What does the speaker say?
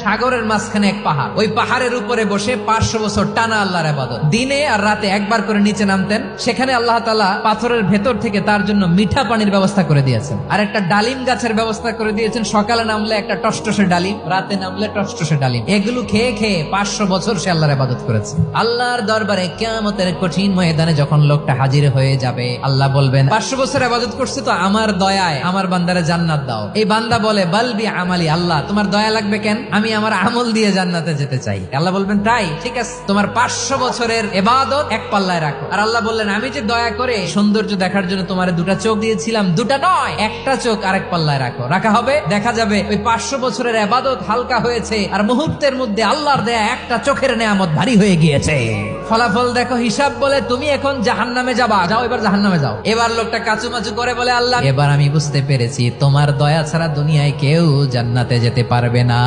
সাগরের মাঝখানে এক পাহাড়, ওই পাহাড়ের উপরে বসে 500 বছর টানা আল্লাহর ইবাদত। দিনে আর রাতে একবার করে নিচে নামতেন। সেখানে আল্লাহ তাআলা পাথরের ভেতর থেকে তার জন্য মিঠা পানির ব্যবস্থা করে দিয়েছেন, আর একটা ডালিম গাছের ব্যবস্থা করে দিয়েছেন। সকালে নামলে একটা টসটসে ডালিম, রাতে নামলে টসটসে ডালিম। এগুলো খেয়ে খেয়ে 500 বছর সে আল্লাহর ইবাদত করেছে। আল্লাহর দরবারে কিয়ামতের কঠিন ময়দানে যখন লোকটা হাজির হয়ে যাবে, আল্লাহ বলবেন 500 বছর ইবাদত করছে তো আমার দয়ায় আমার বান্দারে জান্নাত দাও। এই বান্দা বলে বালবি আমালি, আল্লাহ তোমার দয়া লাগবে কেন? আমি আমার আমল দিয়ে জান্নাতে যেতে চাই। আল্লাহ বলবেন তাই, ঠিক আছে, তোমার 500 বছরের ইবাদত এক পাল্লায় রাখো। আর আল্লাহ বললেন আমি যে দয়া করে সৌন্দর্য দেখার জন্য তোমার দুটা চোখ দিয়েছিলাম, দুটা নয়, একটা চোখ আরেক পাল্লায় রাখো। রাখা হবে, দেখা যাবে ওই 500 বছরের ইবাদত হালকা হয়েছে, আর মুহূর্তের মধ্যে আল্লাহর দেয়া একটা চোখের নেয়ামত ভারী হয়ে গিয়েছে। ফলাফল দেখো, হিসাব বলে তুমি এখন জাহান্নামে যাবা, যাও এবার জাহান্নামে যাও। এবার লোকটা কাচুমাচু করে বলে আল্লাহ এবার আমি বুঝতে পেরেছি তোমার দয়া ছাড়া দুনিয়ায় কেউ জান্নাতে যেতে পারবে না।